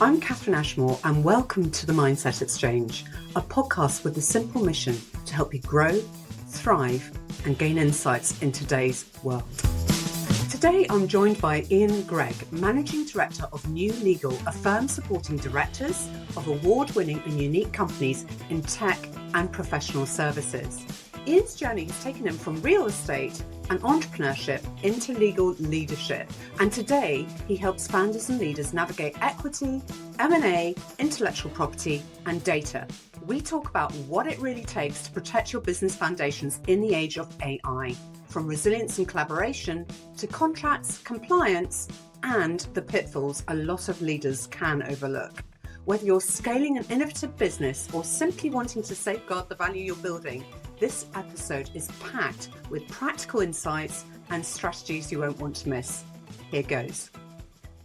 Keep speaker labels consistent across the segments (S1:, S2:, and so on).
S1: I'm Katherine Ashmore and welcome to the Mindset Exchange, a podcast with a simple mission to help you grow, thrive and gain insights in today's world. Today I'm joined by Ian Greig, Managing Director of New Legal, a firm supporting directors of award-winning and unique companies in tech and professional services. Ian's journey has taken him from real estate and entrepreneurship into legal leadership. And today he helps founders and leaders navigate equity, M&A, intellectual property and data. We talk about what it really takes to protect your business foundations in the age of AI, from resilience and collaboration to contracts, compliance, and the pitfalls a lot of leaders can overlook. Whether you're scaling an innovative business or simply wanting to safeguard the value you're building, this episode is packed with practical insights and strategies you won't want to miss. Here goes.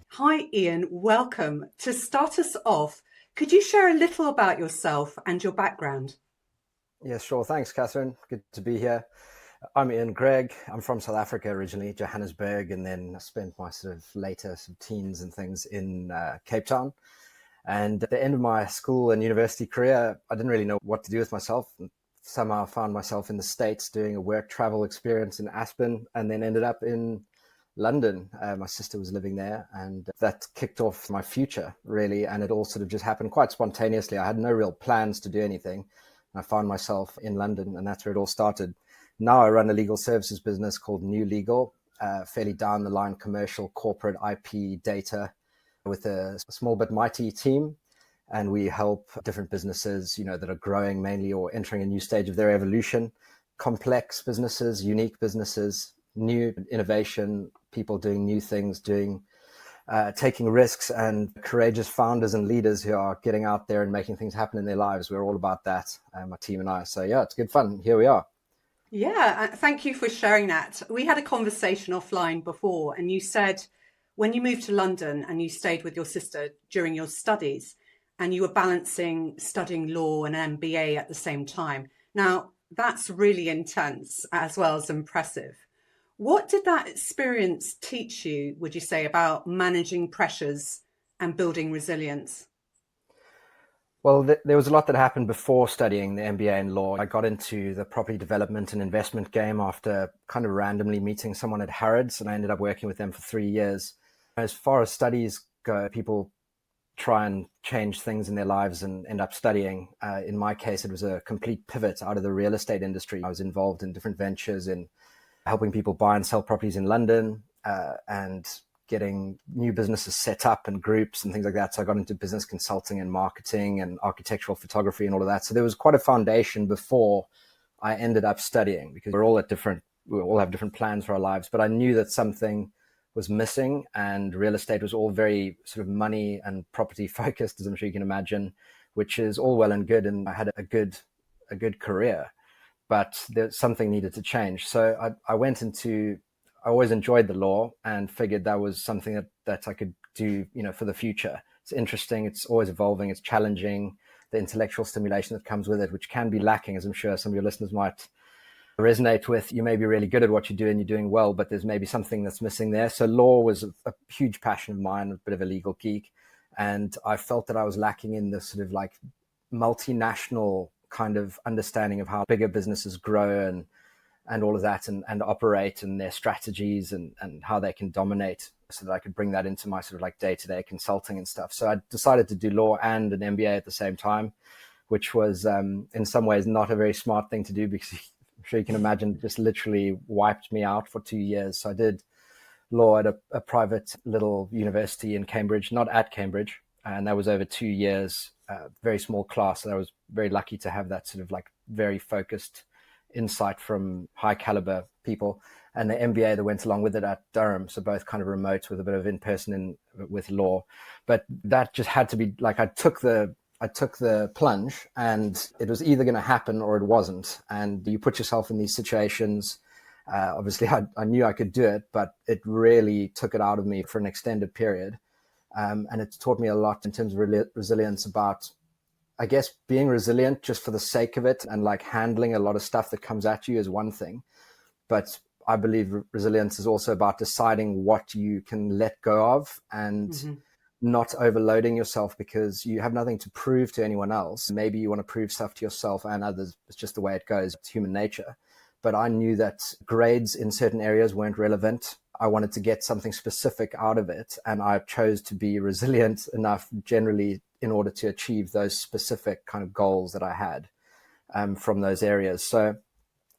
S1: Hi, Ian. Welcome. To start us off, could you share a little about yourself and your background?
S2: Yeah, sure. Thanks, Catherine. Good to be here. I'm Ian Greig. I'm from South Africa originally, Johannesburg, and then I spent my later teens and things in Cape Town. And at the end of my school and university career, I didn't really know what to do with myself. Somehow found myself in the States doing a work travel experience in Aspen, and then ended up in London. My sister was living there, and that kicked off my future, really. And it all sort of just happened quite spontaneously. I had no real plans to do anything. I found myself in London, and that's where it all started. Now I run a legal services business called New Legal, fairly down the line commercial, corporate IP data with a small but mighty team. And we help different businesses, that are growing mainly or entering a new stage of their evolution, complex businesses, unique businesses, new innovation, people doing new things, taking risks, and courageous founders and leaders who are getting out there and making things happen in their lives. We're all about that, my team and I. So yeah, it's good fun. Here we are.
S1: Yeah, thank you for sharing that. We had a conversation offline before, and you said when you moved to London and you stayed with your sister during your studies, and you were balancing studying law and an MBA at the same time. Now, that's really intense as well as impressive. What did that experience teach you, would you say, about managing pressures and building resilience?
S2: Well, there was a lot that happened before studying the MBA in law. I got into the property development and investment game after kind of randomly meeting someone at Harrods, and I ended up working with them for 3 years. As far as studies go, people try and change things in their lives and end up studying. In my case, it was a complete pivot out of the real estate industry. I was involved in different ventures in helping people buy and sell properties in London and getting new businesses set up and groups and things like that. So I got into business consulting and marketing and architectural photography and all of that. So there was quite a foundation before I ended up studying, because we all have different plans for our lives. But I knew that something was missing, and real estate was all very sort of money and property focused, as I'm sure you can imagine, which is all well and good. And I had a good career, but something needed to change. So I always enjoyed the law and figured that was something that I could do, for the future. It's interesting. It's always evolving. It's challenging. The intellectual stimulation that comes with it, which can be lacking, as I'm sure some of your listeners might resonate with. You may be really good at what you do and you're doing well, but there's maybe something that's missing there. So law was a huge passion of mine, a bit of a legal geek. And I felt that I was lacking in the sort of like multinational kind of understanding of how bigger businesses grow and all of that and operate, and their strategies and how they can dominate, so that I could bring that into my sort of like day-to-day consulting and stuff. So I decided to do law and an MBA at the same time, which was in some ways not a very smart thing to do, because I'm sure you can imagine, just literally wiped me out for 2 years. So I did law at a private little university in Cambridge, not at Cambridge. And that was over 2 years, very small class. So I was very lucky to have that sort of like very focused insight from high caliber people. And the MBA that went along with it at Durham. So both kind of remote with a bit of in-person with law. But that just had to be like, I took the plunge, and it was either going to happen or it wasn't. And you put yourself in these situations. Obviously, I knew I could do it, but it really took it out of me for an extended period. And it's taught me a lot in terms of resilience, about, I guess, being resilient just for the sake of it, and like handling a lot of stuff that comes at you is one thing. But I believe resilience is also about deciding what you can let go of and not overloading yourself because you have nothing to prove to anyone else. Maybe you want to prove stuff to yourself and others. It's just the way it goes. It's human nature. But I knew that grades in certain areas weren't relevant. I wanted to get something specific out of it. And I chose to be resilient enough generally in order to achieve those specific kind of goals that I had from those areas. So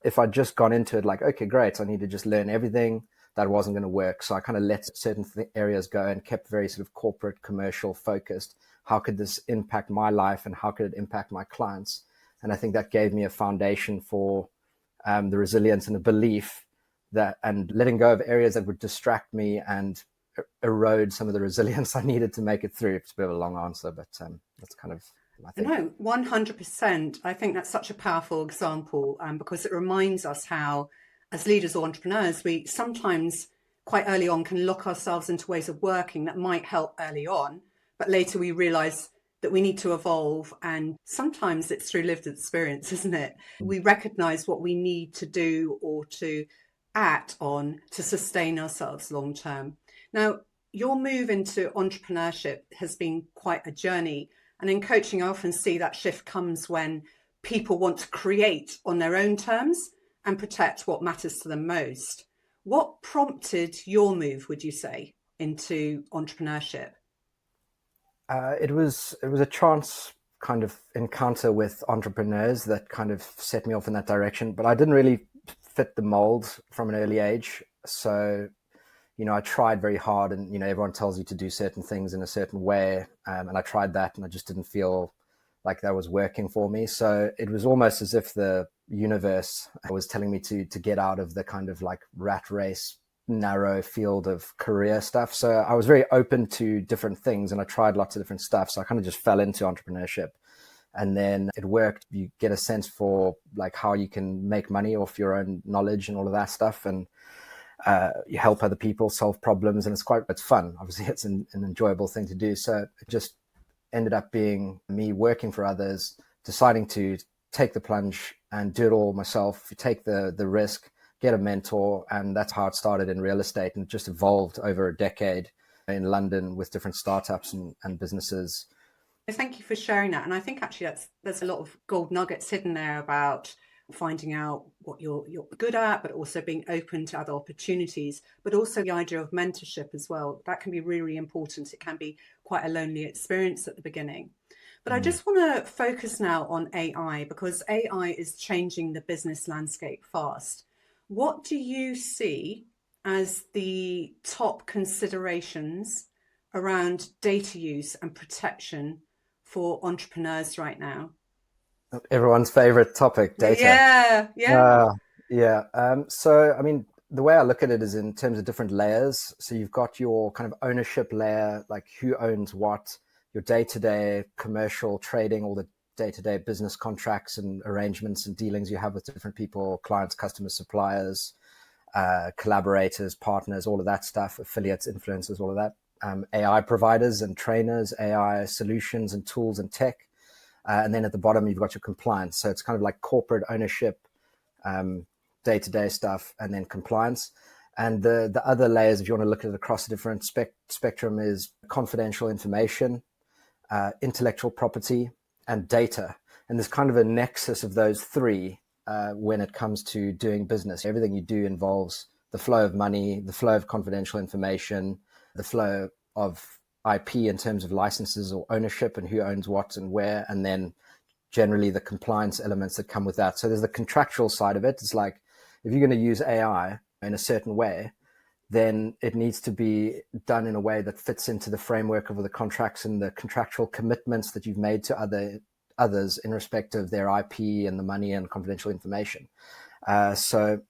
S2: if I'd just gone into it like, okay, great, I need to just learn everything, that wasn't going to work. So I kind of let certain areas go and kept very sort of corporate, commercial focused. How could this impact my life and how could it impact my clients? And I think that gave me a foundation for the resilience and the belief that, and letting go of areas that would distract me and erode some of the resilience I needed to make it through. It's a bit of a long answer, but that's kind of, I think.
S1: No, 100%. I think that's such a powerful example because it reminds us how, as leaders or entrepreneurs, we sometimes quite early on can lock ourselves into ways of working that might help early on, but later we realize that we need to evolve. And sometimes it's through lived experience, isn't it? We recognize what we need to do or to act on to sustain ourselves long term. Now, your move into entrepreneurship has been quite a journey. And in coaching, I often see that shift comes when people want to create on their own terms and protect what matters to them most. What prompted your move, would you say, into entrepreneurship?
S2: It was a chance kind of encounter with entrepreneurs that kind of set me off in that direction, but I didn't really fit the mold from an early age. So, I tried very hard and, everyone tells you to do certain things in a certain way. And I tried that and I just didn't feel like that was working for me. So it was almost as if the universe was telling me to get out of the kind of like rat race, narrow field of career stuff. So I was very open to different things and I tried lots of different stuff. So I kind of just fell into entrepreneurship and then it worked. You get a sense for like how you can make money off your own knowledge and all of that stuff. And you help other people solve problems and it's fun. Obviously it's an enjoyable thing to do. So it just ended up being me working for others, deciding to take the plunge and do it all myself, take the risk, get a mentor. And that's how it started in real estate and just evolved over a decade in London with different startups and businesses.
S1: Thank you for sharing that. And I think actually there's a lot of gold nuggets hidden there about finding out what you're good at, but also being open to other opportunities, but also the idea of mentorship as well. That can be really, really important. It can be quite a lonely experience at the beginning. But I just want to focus now on AI because AI is changing the business landscape fast. What do you see as the top considerations around data use and protection for entrepreneurs right now?
S2: Everyone's favorite topic, data.
S1: Yeah.
S2: So, I mean, the way I look at it is in terms of different layers. So you've got your kind of ownership layer, like who owns what, your day-to-day commercial trading, all the day-to-day business contracts and arrangements and dealings you have with different people, clients, customers, suppliers, collaborators, partners, all of that stuff, affiliates, influencers, all of that. AI providers and trainers, AI solutions and tools and tech. And then at the bottom, you've got your compliance. So it's kind of like corporate ownership, day-to-day stuff, and then compliance. And the other layers, if you want to look at it across a different spectrum, is confidential information, intellectual property, and data. And there's kind of a nexus of those three when it comes to doing business. Everything you do involves the flow of money, the flow of confidential information, the flow of IP in terms of licenses or ownership and who owns what and where, and then generally the compliance elements that come with that. So there's the contractual side of it. It's like if you're going to use AI in a certain way, then it needs to be done in a way that fits into the framework of the contracts and the contractual commitments that you've made to others in respect of their IP and the money and confidential information. So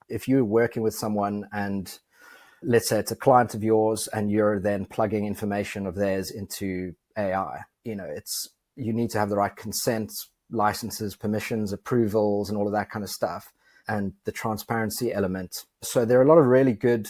S2: if you're working with someone and let's say it's a client of yours and you're then plugging information of theirs into AI, you need to have the right consent, licenses, permissions, approvals, and all of that kind of stuff, and the transparency element. So there are a lot of really good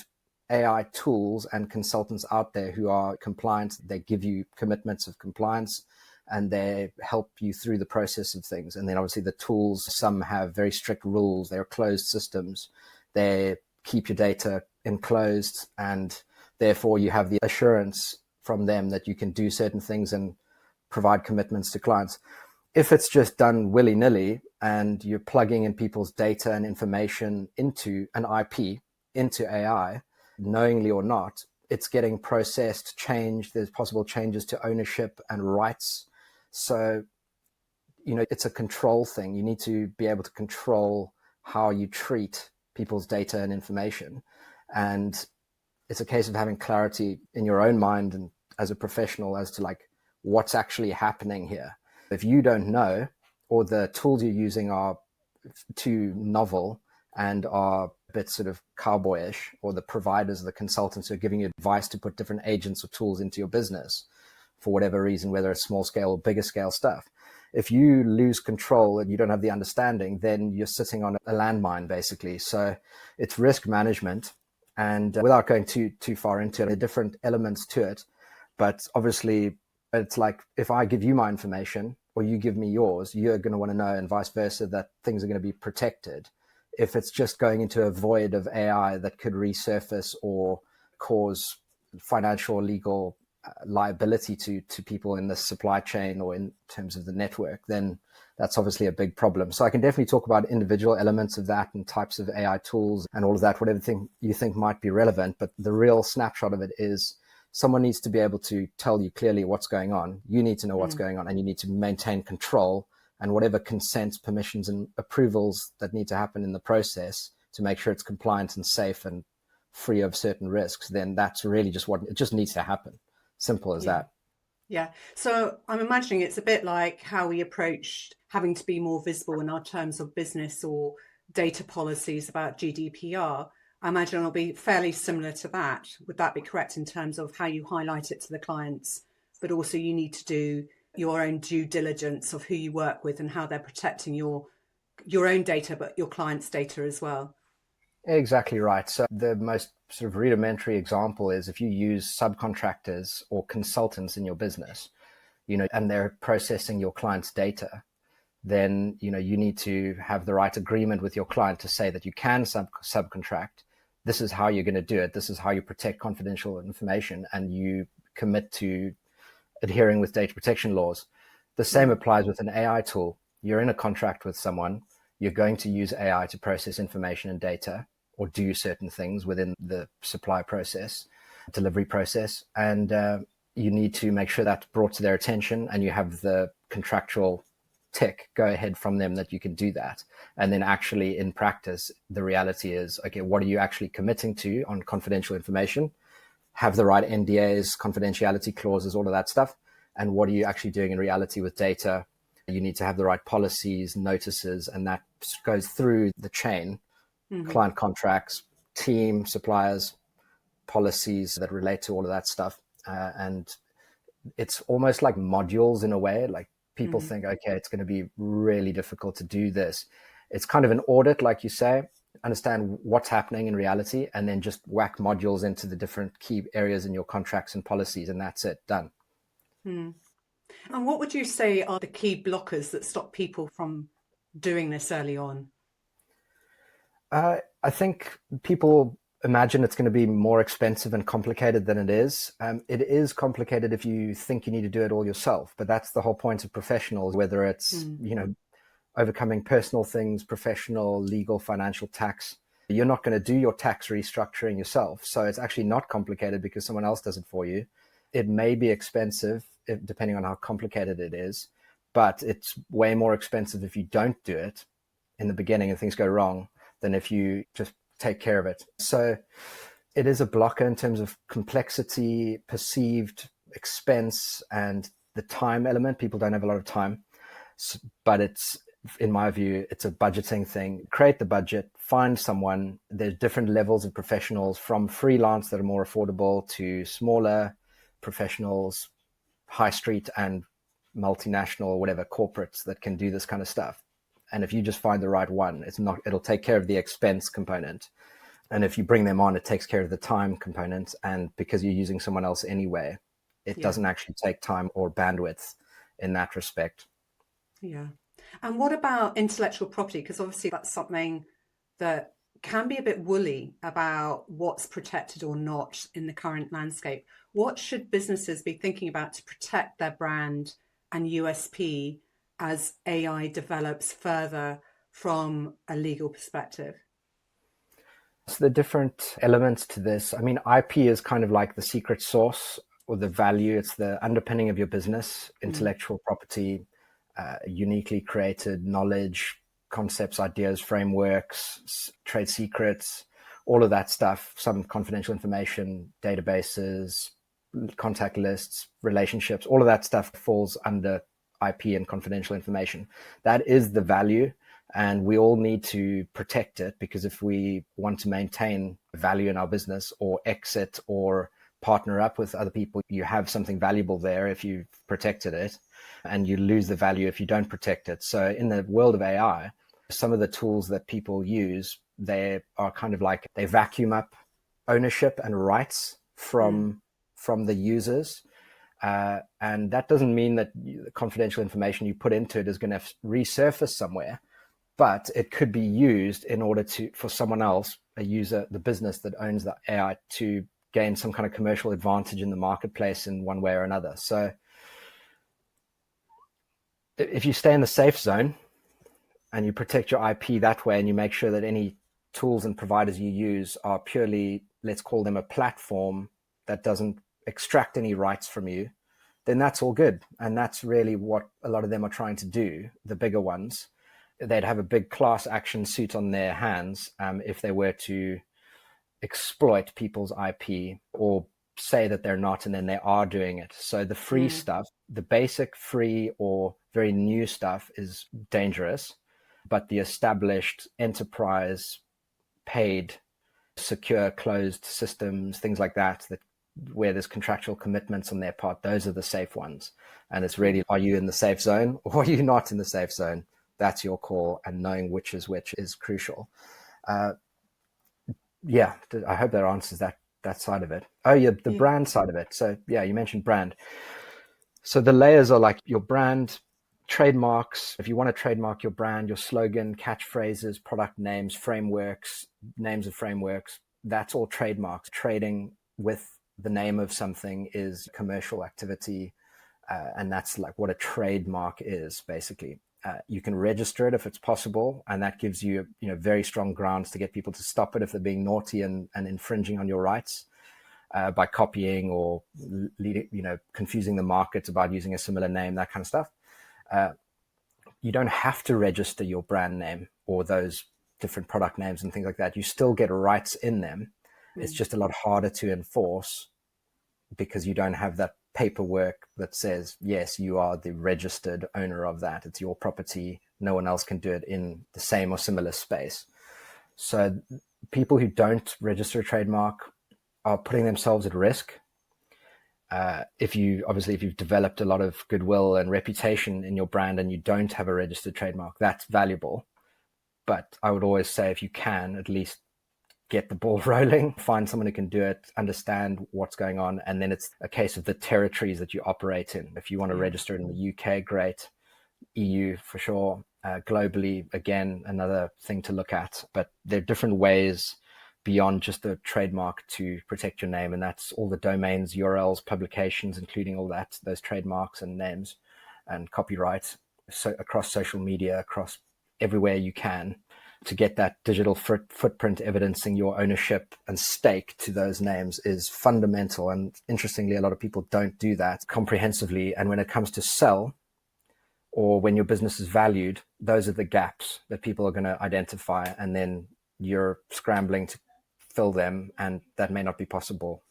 S2: AI tools and consultants out there who are compliant. They give you commitments of compliance and they help you through the process of things. And then obviously the tools, some have very strict rules. They're closed systems. They keep your data enclosed, and therefore you have the assurance from them that you can do certain things and provide commitments to clients. If it's just done willy-nilly and you're plugging in people's data and information into an IP, into AI, knowingly or not, it's getting processed, changed. There's possible changes to ownership and rights. So, it's a control thing. You need to be able to control how you treat people's data and information. And it's a case of having clarity in your own mind and as a professional as to like what's actually happening here. If you don't know, or the tools you're using are too novel and are a bit sort of cowboyish, or the providers, the consultants who are giving you advice to put different agents or tools into your business for whatever reason, whether it's small scale or bigger scale stuff. If you lose control and you don't have the understanding, then you're sitting on a landmine, basically. So it's risk management. And without going too far into it, there are different elements to it. But obviously, it's like if I give you my information or you give me yours, you're going to want to know, and vice versa, that things are going to be protected. If it's just going into a void of AI that could resurface or cause financial or legal liability to people in the supply chain or in terms of the network, then that's obviously a big problem. So I can definitely talk about individual elements of that and types of AI tools and all of that, whatever thing you think might be relevant. But the real snapshot of it is someone needs to be able to tell you clearly what's going on. You need to know what's going on, and you need to maintain control and whatever consents, permissions, and approvals that need to happen in the process to make sure it's compliant and safe and free of certain risks. Then that's really just what it just needs to happen. Simple as that.
S1: Yeah. So I'm imagining it's a bit like how we approached having to be more visible in our terms of business or data policies about GDPR. I imagine it'll be fairly similar to that. Would that be correct in terms of how you highlight it to the clients, but also you need to do your own due diligence of who you work with and how they're protecting your own data, but your clients' data as well?
S2: Exactly right. So the most sort of rudimentary example is if you use subcontractors or consultants in your business, and they're processing your client's data, then, you need to have the right agreement with your client to say that you can subcontract. This is how you're going to do it. This is how you protect confidential information, and you commit to adhering with data protection laws. The same applies with an AI tool. You're in a contract with someone. You're going to use AI to process information and data or do certain things within the supply process, delivery process. And you need to make sure that's brought to their attention, and you have the contractual tick go ahead from them that you can do that. And then actually in practice, the reality is, okay, what are you actually committing to on confidential information? Have the right NDAs, confidentiality clauses, all of that stuff. And what are you actually doing in reality with data? You need to have the right policies, notices, and that goes through the chain. Client contracts, team, suppliers, policies that relate to all of that stuff. And it's almost like modules in a way. Like people think, okay, it's going to be really difficult to do this. It's kind of an audit, like you say, understand what's happening in reality, and then just whack modules into the different key areas in your contracts and policies, and that's it, done.
S1: And what would you say are the key blockers that stop people from doing this early on?
S2: I think people imagine it's going to be more expensive and complicated than it is. It is complicated if you think you need to do it all yourself, but that's the whole point of professionals, whether it's, overcoming personal things, professional, legal, financial, tax. You're not going to do your tax restructuring yourself. So it's actually not complicated because someone else does it for you. It may be expensive depending on how complicated it is, but it's way more expensive if you don't do it in the beginning and things go wrong than if you just take care of it. So it is a blocker in terms of complexity, perceived expense, and the time element. People don't have a lot of time, but it's, in my view, it's a budgeting thing. Create the budget, find someone. There's different levels of professionals, from freelance that are more affordable to smaller professionals, high street and multinational, whatever, corporates that can do this kind of stuff. And if you just find the right one, it'll take care of the expense component. And if you bring them on, it takes care of the time component. And because you're using someone else anyway, it doesn't actually take time or bandwidth in that respect.
S1: Yeah. And what about intellectual property? Because obviously that's something that can be a bit woolly about what's protected or not in the current landscape. What should businesses be thinking about to protect their brand and USP as AI develops further from a legal perspective?
S2: So the different elements to this, I mean, IP is kind of like the secret sauce or the value. It's the underpinning of your business, intellectual property, uniquely created knowledge, concepts, ideas, frameworks, trade secrets, all of that stuff, some confidential information, databases, contact lists, relationships, all of that stuff falls under IP and confidential information. That is the value. And we all need to protect it, because if we want to maintain value in our business or exit or partner up with other people, you have something valuable there if you've protected it, and you lose the value if you don't protect it. So in the world of AI, some of the tools that people use, they are kind of like they vacuum up ownership and rights from the users. And that doesn't mean that the confidential information you put into it is going to resurface somewhere. But it could be used in order for someone else, a user, the business that owns the AI, to gain some kind of commercial advantage in the marketplace in one way or another. So if you stay in the safe zone and you protect your IP that way, and you make sure that any tools and providers you use are purely, let's call them a platform that doesn't extract any rights from you, then that's all good. And that's really what a lot of them are trying to do, the bigger ones. They'd have a big class action suit on their hands if they were to exploit people's IP or say that they're not, and then they are doing it. So the free stuff, the basic free or very new stuff is dangerous, but the established enterprise, paid, secure, closed systems, things like that, where there's contractual commitments on their part, those are the safe ones. And it's really, are you in the safe zone or are you not in the safe zone? That's your call, and knowing which is crucial. Yeah, I hope that answers that side of it. Oh yeah, the brand side of it. So yeah, you mentioned brand. So the layers are like your brand, trademarks. If you want to trademark your brand, your slogan, catchphrases, product names, frameworks, names of frameworks, that's all trademarks. Trading with the name of something is commercial activity, and that's like what a trademark is, basically. You can register it if it's possible, and that gives you, very strong grounds to get people to stop it if they're being naughty and infringing on your rights by copying or confusing the market about using a similar name, that kind of stuff. You don't have to register your brand name or those different product names and things like that. You still get rights in them. It's just a lot harder to enforce because you don't have that paperwork that says, yes, you are the registered owner of that. It's your property. No one else can do it in the same or similar space. So people who don't register a trademark are putting themselves at risk. If you've developed a lot of goodwill and reputation in your brand and you don't have a registered trademark, that's valuable. But I would always say, if you can, at least get the ball rolling, find someone who can do it, understand what's going on. And then it's a case of the territories that you operate in. If you want to register it in the UK, great. EU for sure. Globally, again, another thing to look at. But there are different ways beyond just the trademark to protect your name. And that's all the domains, URLs, publications, including all that, those trademarks and names and copyright. So across social media, across everywhere you can, to get that digital footprint evidencing your ownership and stake to those names is fundamental. And interestingly, a lot of people don't do that comprehensively. And when it comes to sell, or when your business is valued, those are the gaps that people are going to identify. And then you're scrambling to fill them, and that may not be possible.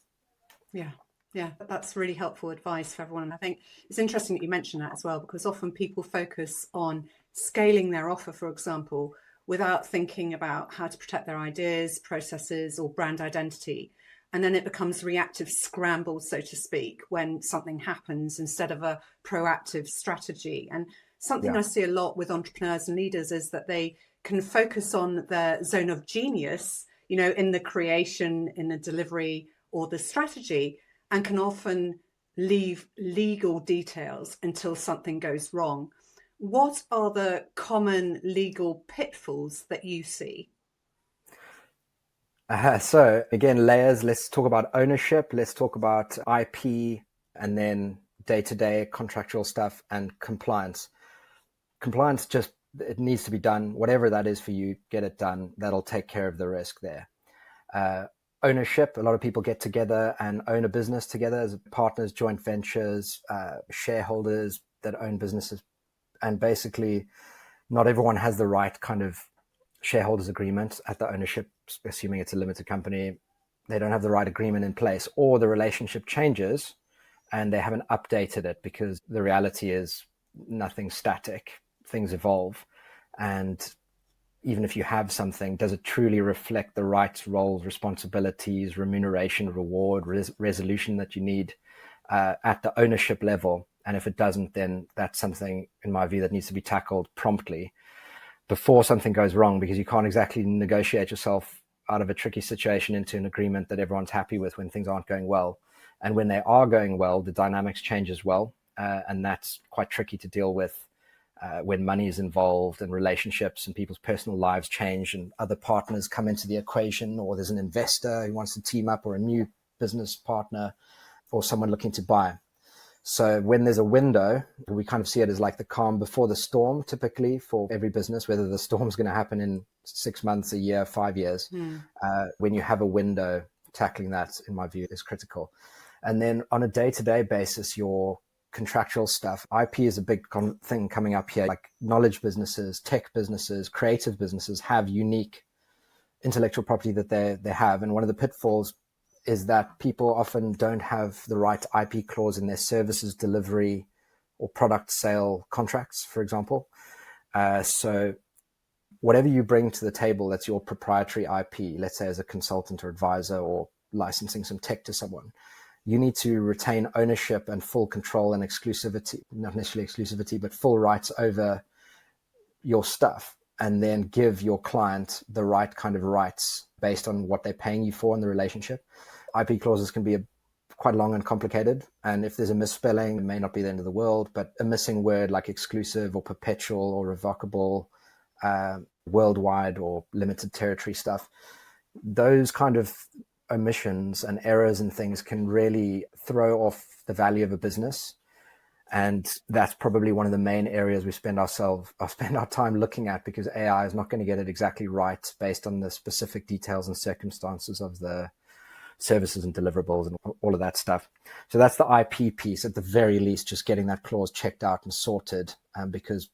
S1: Yeah, that's really helpful advice for everyone. And I think it's interesting that you mentioned that as well, because often people focus on scaling their offer, for example, without thinking about how to protect their ideas, processes, or brand identity. And then it becomes reactive scramble, so to speak, when something happens instead of a proactive strategy. And something I see a lot with entrepreneurs and leaders is that they can focus on their zone of genius, in the creation, in the delivery, or the strategy, and can often leave legal details until something goes wrong. What are the common legal pitfalls that you see?
S2: So again, layers. Let's talk about ownership. Let's talk about IP, and then day-to-day contractual stuff and compliance. Compliance, just it needs to be done. Whatever that is for you, get it done. That'll take care of the risk there. Ownership. A lot of people get together and own a business together as partners, joint ventures, shareholders that own businesses, and basically, not everyone has the right kind of shareholders agreement at the ownership, assuming it's a limited company. They don't have the right agreement in place, or the relationship changes and they haven't updated it, because the reality is nothing's static, things evolve. And even if you have something, does it truly reflect the rights, roles, responsibilities, remuneration, reward, resolution that you need at the ownership level? And if it doesn't, then that's something, in my view, that needs to be tackled promptly before something goes wrong, because you can't exactly negotiate yourself out of a tricky situation into an agreement that everyone's happy with when things aren't going well. And when they are going well, the dynamics change as well. And that's quite tricky to deal with when money is involved and relationships and people's personal lives change and other partners come into the equation, or there's an investor who wants to team up, or a new business partner, or someone looking to buy. So when there's a window, we kind of see it as like the calm before the storm, typically for every business, whether the storm's going to happen in 6 months, a year, 5 years. When you have a window, tackling that, in my view, is critical. And then on a day-to-day basis, your contractual stuff, IP is a big thing coming up here. Like knowledge businesses, tech businesses, creative businesses have unique intellectual property that they have. And one of the pitfalls is that people often don't have the right IP clause in their services delivery or product sale contracts, for example. So whatever you bring to the table that's your proprietary IP, let's say as a consultant or advisor or licensing some tech to someone, you need to retain ownership and full control and exclusivity, not necessarily exclusivity, but full rights over your stuff, and then give your client the right kind of rights based on what they're paying you for in the relationship. IP clauses can be quite long and complicated. And if there's a misspelling, it may not be the end of the world, but a missing word like exclusive or perpetual or revocable, worldwide or limited territory stuff, those kind of omissions and errors and things can really throw off the value of a business. And that's probably one of the main areas we spend our time looking at, because AI is not going to get it exactly right based on the specific details and circumstances of the services and deliverables and all of that stuff. So that's the IP piece, at the very least, just getting that clause checked out and sorted, because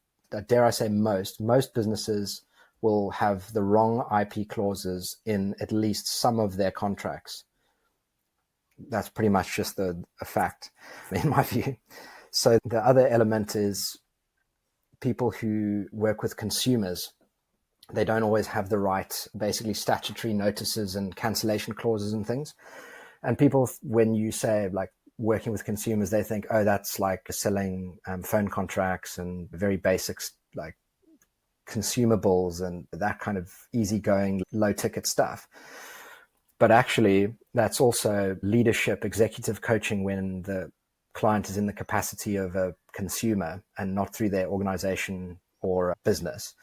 S2: dare I say most businesses will have the wrong IP clauses in at least some of their contracts. That's pretty much just a fact, in my view. So the other element is people who work with consumers. They don't always have the right, basically, statutory notices and cancellation clauses and things. And people, when you say like working with consumers, they think, oh, that's like selling phone contracts and very basics like consumables and that kind of easygoing, low ticket stuff. But actually, that's also leadership, executive coaching when the client is in the capacity of a consumer and not through their organization or business.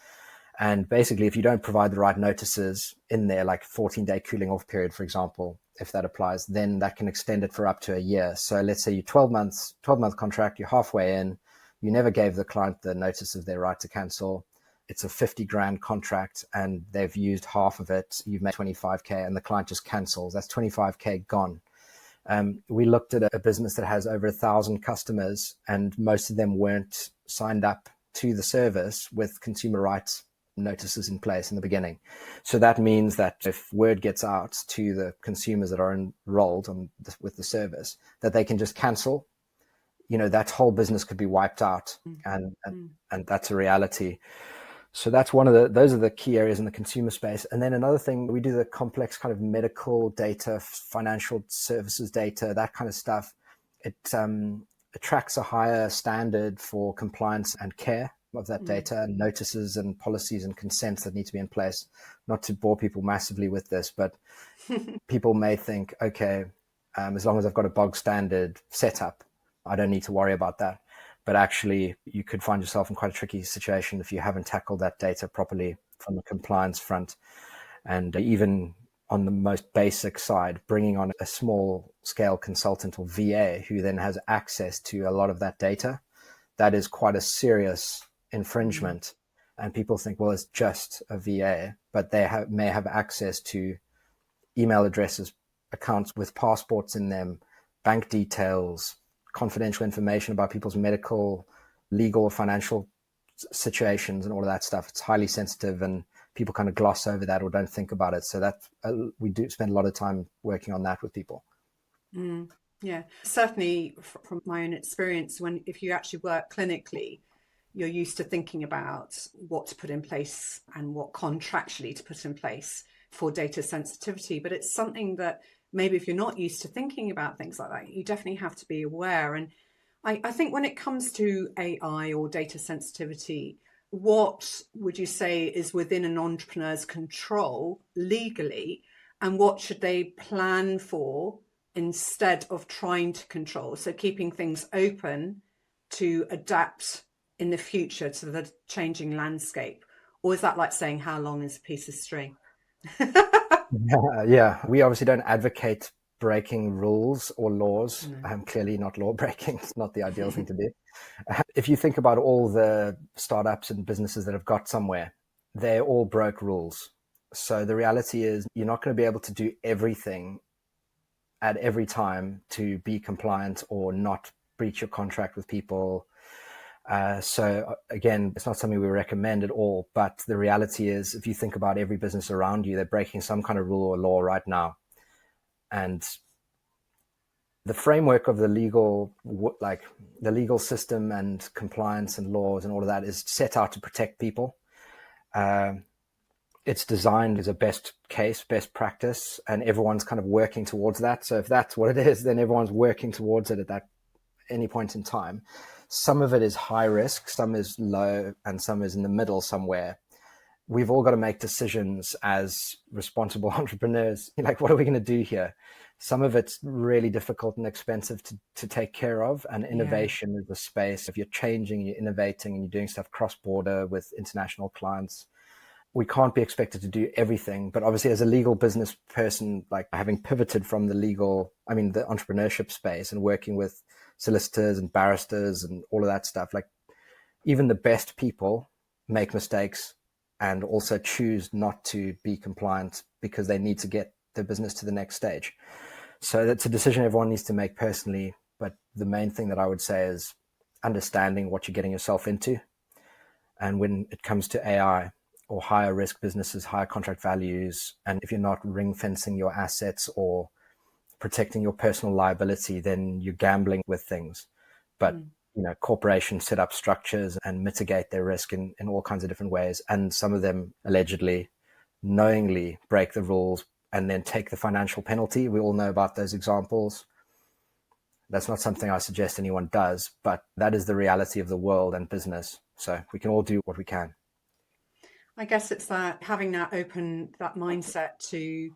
S2: And basically, if you don't provide the right notices in there, like 14-day cooling off period, for example, if that applies, then that can extend it for up to a year. So let's say you 12-month contract, you're halfway in, you never gave the client the notice of their right to cancel. It's a 50 grand contract and they've used half of it. You've made 25K and the client just cancels. That's 25K gone. We looked at a business that has over 1,000 customers, and most of them weren't signed up to the service with consumer rights notices in place in the beginning. So that means that if word gets out to the consumers that are enrolled with the service, that they can just cancel, that whole business could be wiped out. And that's a reality. So that's those are the key areas in the consumer space. And then another thing, we do the complex kind of medical data, financial services data, that kind of stuff. It attracts a higher standard for compliance and care of that data, and notices and policies and consents that need to be in place. Not to bore people massively with this, but people may think, okay, as long as I've got a bog standard setup, I don't need to worry about that. But actually, you could find yourself in quite a tricky situation if you haven't tackled that data properly from the compliance front. And even on the most basic side, bringing on a small scale consultant or VA who then has access to a lot of that data, that is quite a serious infringement. And people think, well, it's just a VA, but they may have access to email addresses, accounts with passports in them, bank details, confidential information about people's medical, legal, financial situations and all of that stuff. It's highly sensitive, and people kind of gloss over that or don't think about it. So that we do spend a lot of time working on that with people.
S1: Yeah, certainly from my own experience, if you actually work clinically, you're used to thinking about what to put in place and what contractually to put in place for data sensitivity. But it's something that maybe if you're not used to thinking about things like that, you definitely have to be aware. And I think when it comes to AI or data sensitivity, what would you say is within an entrepreneur's control legally, and what should they plan for instead of trying to control? So keeping things open to adapt in the future to the changing landscape. Or is that like saying how long is a piece of string?
S2: Yeah, we obviously don't advocate breaking rules or laws.
S1: No.
S2: I'm clearly not law breaking. It's not the ideal thing to do. If you think about all the startups and businesses that have got somewhere, they all broke rules. So the reality is you're not going to be able to do everything at every time to be compliant or not breach your contract with people. So again, it's not something we recommend at all. But the reality is, if you think about every business around you, they're breaking some kind of rule or law right now. And the framework of the legal system and compliance and laws and all of that is set out to protect people. It's designed as a best practice, and everyone's kind of working towards that. So if that's what it is, then everyone's working towards it at that any point in time. Some of it is high risk, some is low, and some is in the middle somewhere. We've all got to make decisions as responsible entrepreneurs. Like, what are we going to do here? Some of it's really difficult and expensive to take care of. And innovation is the space. If you're changing, you're innovating, and you're doing stuff cross-border with international clients, we can't be expected to do everything. But obviously, as a legal business person, like having pivoted from the entrepreneurship space and working with solicitors and barristers and all of that stuff, like even the best people make mistakes and also choose not to be compliant because they need to get their business to the next stage. So that's a decision everyone needs to make personally. But the main thing that I would say is understanding what you're getting yourself into. And when it comes to AI or higher risk businesses, higher contract values, and if you're not ring fencing your assets or protecting your personal liability, then you're gambling with things. But corporations set up structures and mitigate their risk in all kinds of different ways. And some of them allegedly knowingly break the rules and then take the financial penalty. We all know about those examples. That's not something I suggest anyone does, but that is the reality of the world and business. So we can all do what we can.
S1: I guess it's that having that mindset to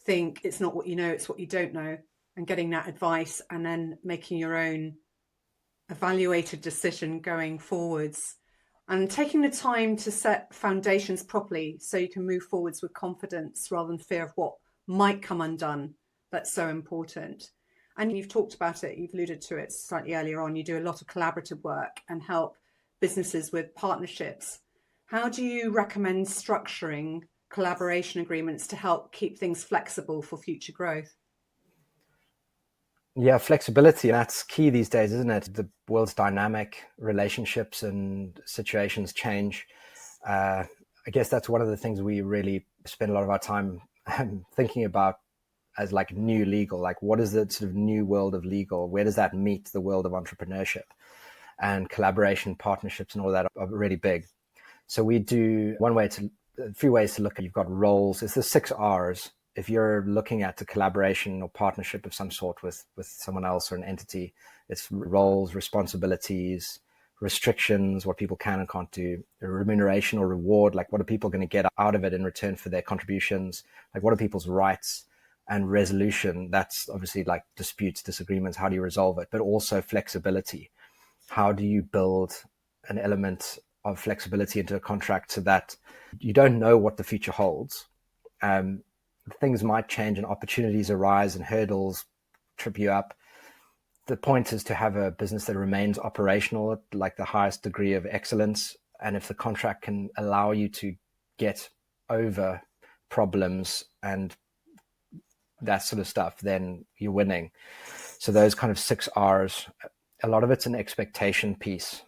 S1: think it's not what you know, it's what you don't know, and getting that advice and then making your own evaluated decision going forwards, and taking the time to set foundations properly so you can move forwards with confidence rather than fear of what might come undone. That's so important. And you've talked about it, you've alluded to it slightly earlier on. You do a lot of collaborative work and help businesses with partnerships. How do you recommend structuring collaboration agreements to help keep things flexible for future growth?
S2: Yeah, flexibility, that's key these days, isn't it? The world's dynamic, relationships and situations change. I guess that's one of the things we really spend a lot of our time thinking about as like new legal. Like, what is the sort of new world of legal? Where does that meet the world of entrepreneurship? And collaboration, partnerships and all that are really big. So we do a few ways to look at. You've got roles. It's the 6 R's. If you're looking at a collaboration or partnership of some sort with someone else or an entity, it's roles, responsibilities, restrictions, what people can and can't do, remuneration or reward, like what are people going to get out of it in return for their contributions, like what are people's rights, and resolution, that's obviously like disputes, disagreements, how do you resolve it, but also flexibility. How do you build an element of flexibility into a contract so that you don't know what the future holds? things might change and opportunities arise and hurdles trip you up. The point is to have a business that remains operational at like the highest degree of excellence. And if the contract can allow you to get over problems and that sort of stuff, then you're winning. So those kind of 6 R's, a lot of it's an expectation piece.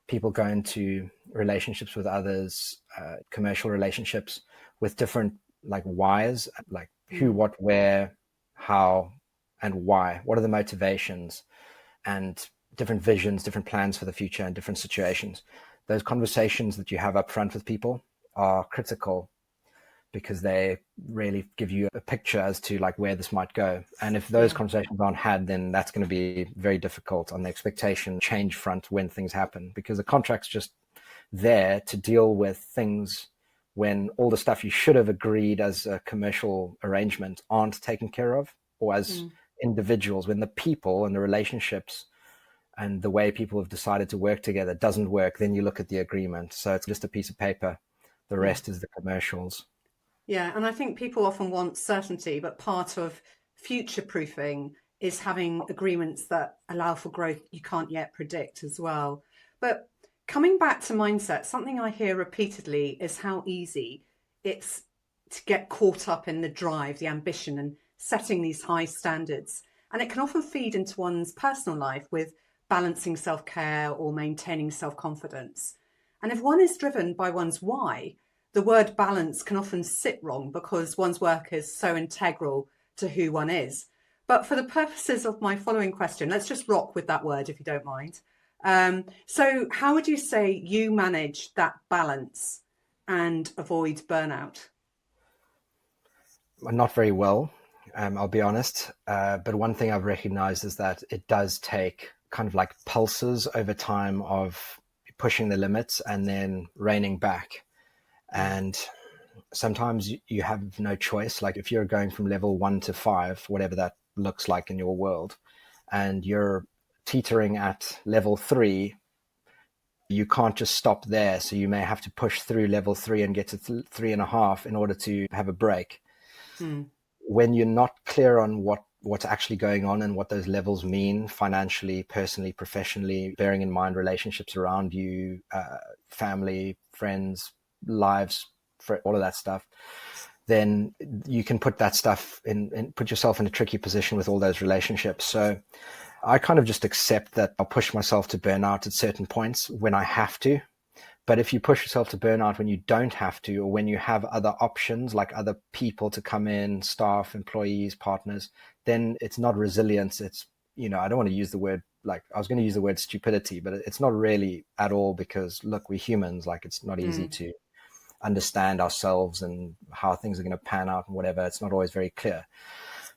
S2: People go into relationships with others, commercial relationships with different like whys, like who, what, where, how, and why. What are the motivations, and different visions, different plans for the future and different situations. Those conversations that you have up front with people are critical because they really give you a picture as to like where this might go. And if those conversations aren't had, then that's going to be very difficult on the expectation change front when things happen, because the contract's just there to deal with things when all the stuff you should have agreed as a commercial arrangement aren't taken care of, or as individuals, when the people and the relationships and the way people have decided to work together doesn't work, then you look at the agreement. So it's just a piece of paper. The rest is the commercials.
S1: Yeah, and I think people often want certainty, but part of future proofing is having agreements that allow for growth you can't yet predict as well. But coming back to mindset, something I hear repeatedly is how easy it's to get caught up in the drive, the ambition, and setting these high standards. And it can often feed into one's personal life with balancing self-care or maintaining self-confidence. And if one is driven by one's why, the word balance can often sit wrong because one's work is so integral to who one is. But for the purposes of my following question, let's just rock with that word if you don't mind. So how would you say you manage that balance and avoid burnout?
S2: Not very well, I'll be honest. But one thing I've recognized is that it does take kind of like pulses over time of pushing the limits and then reining back. And sometimes you have no choice. Like if you're going from level 1 to 5, whatever that looks like in your world, and you're teetering at level 3, you can't just stop there. So you may have to push through level 3 and get to 3.5 in order to have a break. When you're not clear on what's actually going on and what those levels mean financially, personally, professionally, bearing in mind relationships around you, family, friends, lives, for all of that stuff, then you can put that stuff in, put yourself in a tricky position with all those relationships. So I kind of just accept that I'll push myself to burnout at certain points when I have to. But if you push yourself to burnout when you don't have to, or when you have other options like other people to come in, staff, employees, partners, then it's not resilience. It's, I don't want to use the word, like I was going to use the word stupidity, but it's not really at all, because look, we're humans. Like it's not easy to understand ourselves and how things are going to pan out and whatever. It's not always very clear.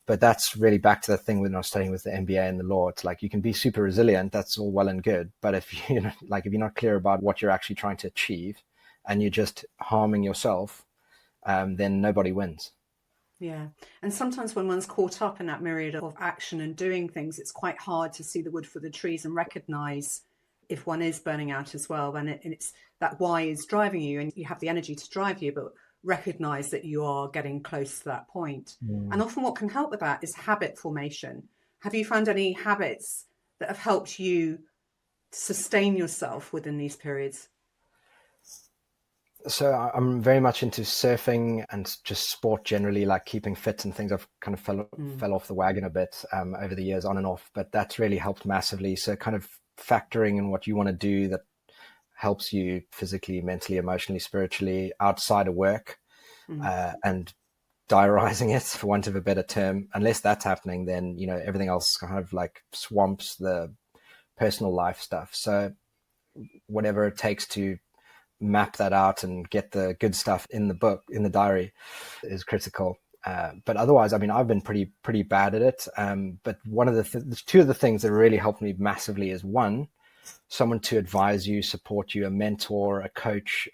S2: But that's really back to the thing when I was studying with the MBA and the law. It's like you can be super resilient. That's all well and good. But if you're not clear about what you're actually trying to achieve and you're just harming yourself, then nobody wins.
S1: Yeah. And sometimes when one's caught up in that myriad of action and doing things, it's quite hard to see the wood for the trees and recognize if one is burning out as well. And it's that why is driving you and you have the energy to drive you, but recognize that you are getting close to that point. And often what can help with that is habit formation. Have you found any habits that have helped you sustain yourself within these periods?
S2: So I'm very much into surfing and just sport generally, like keeping fit and things. I've kind of fell off the wagon a bit over the years, on and off, but that's really helped massively. So kind of factoring in what you want to do that helps you physically, mentally, emotionally, spiritually outside of work, and diarizing it, for want of a better term. Unless that's happening, then everything else kind of like swamps the personal life stuff. So whatever it takes to map that out and get the good stuff in the book, in the diary, is critical. But otherwise, I mean, I've been pretty bad at it. But one of the two of the things that really helped me massively is, one, someone to advise you, support you, a mentor, a coach.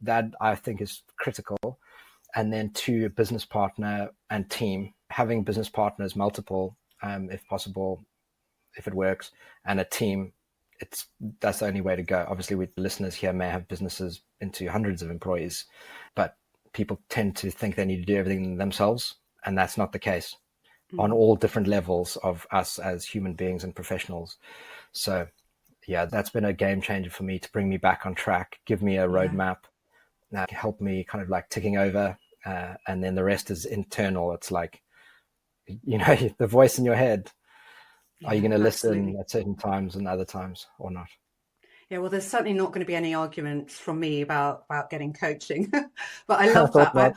S2: That I think is critical. And then two, a business partner and team. Having business partners, multiple, if possible, if it works, and a team. That's the only way to go. Obviously, listeners here may have businesses into hundreds of employees, but people tend to think they need to do everything themselves, and that's not the case on all different levels of us as human beings and professionals. So yeah, that's been a game changer for me to bring me back on track, give me a roadmap, help me kind of like ticking over, and then the rest is internal. It's like, the voice in your head. Are you going to listen at certain times and other times or not?
S1: Yeah, well, there's certainly not going to be any arguments from me about getting coaching, but I love that.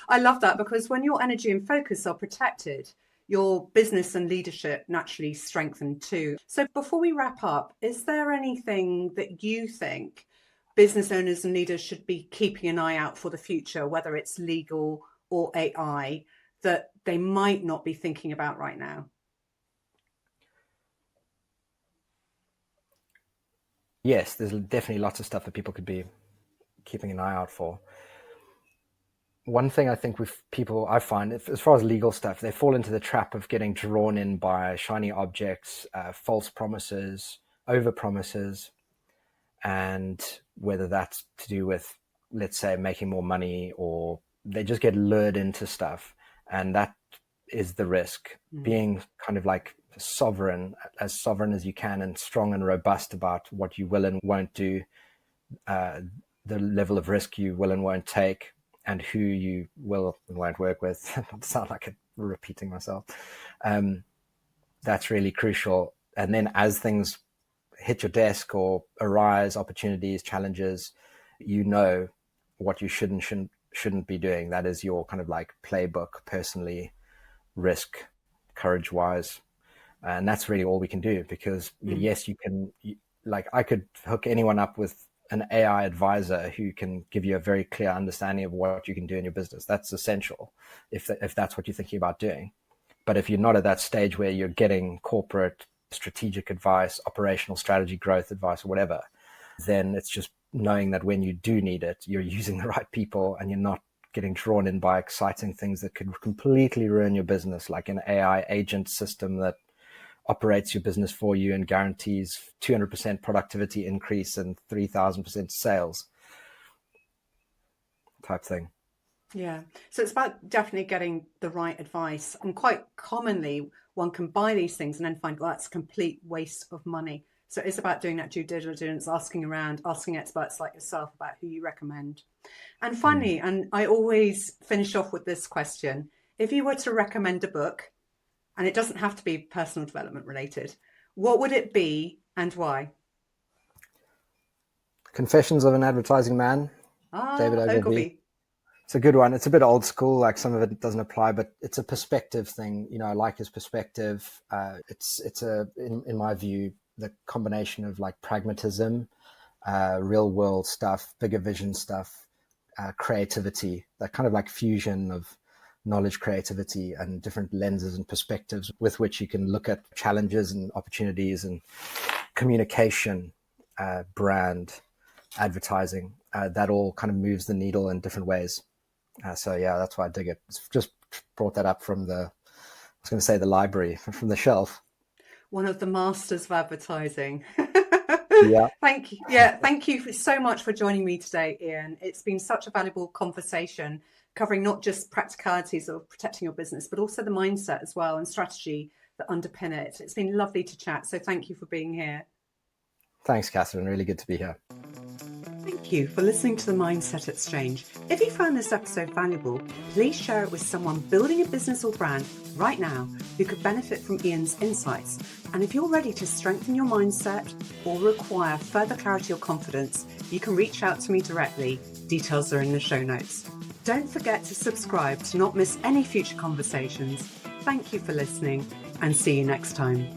S1: I love that, because when your energy and focus are protected, your business and leadership naturally strengthen too. So before we wrap up, is there anything that you think business owners and leaders should be keeping an eye out for the future, whether it's legal or AI, that they might not be thinking about right now?
S2: Yes, there's definitely lots of stuff that people could be keeping an eye out for. One thing I think I find, as far as legal stuff, they fall into the trap of getting drawn in by shiny objects, false promises, over promises, and whether that's to do with, let's say, making more money, or they just get lured into stuff. And that is the risk. Being kind of like sovereign as you can, and strong and robust about what you will and won't do, the level of risk you will and won't take, and who you will and won't work with. Not to sound like I'm repeating myself. That's really crucial. And then as things hit your desk or arise, opportunities, challenges, what you should and shouldn't be doing. That is your kind of like playbook, personally, risk, courage wise. And that's really all we can do, because yes, I could hook anyone up with an AI advisor who can give you a very clear understanding of what you can do in your business. That's essential if that's what you're thinking about doing. But if you're not at that stage where you're getting corporate strategic advice, operational strategy, growth advice, or whatever, then it's just knowing that when you do need it, you're using the right people and you're not getting drawn in by exciting things that could completely ruin your business, like an AI agent system that operates your business for you and guarantees 200% productivity increase and 3,000% sales type thing.
S1: Yeah. So it's about definitely getting the right advice. And quite commonly, one can buy these things and then find, well, that's a complete waste of money. So it's about doing that due diligence, asking around, asking experts like yourself about who you recommend. And finally, and I always finish off with this question, if you were to recommend a book, and it doesn't have to be personal development related, what would it be and why?
S2: Confessions of an Advertising Man, David Ogilvy. It's a good one. It's a bit old school, like some of it doesn't apply, but it's a perspective thing. I like his perspective. In my view, the combination of like pragmatism, real world stuff, bigger vision stuff, creativity, that kind of like fusion of knowledge, creativity, and different lenses and perspectives with which you can look at challenges and opportunities and communication, brand, advertising. That all kind of moves the needle in different ways. So yeah, that's why I dig it. It's just brought that up from the library, from the shelf.
S1: One of the masters of advertising.
S2: Yeah.
S1: Thank you. Yeah, thank you so much for joining me today, Ian. It's been such a valuable conversation, covering not just practicalities of protecting your business, but also the mindset as well and strategy that underpin it. It's been lovely to chat. So thank you for being here.
S2: Thanks, Katherine. Really good to be here.
S1: Thank you for listening to the Mindset Exchange. If you found this episode valuable, please share it with someone building a business or brand right now who could benefit from Ian's insights. And if you're ready to strengthen your mindset or require further clarity or confidence, you can reach out to me directly. Details are in the show notes. Don't forget to subscribe to not miss any future conversations. Thank you for listening, and see you next time.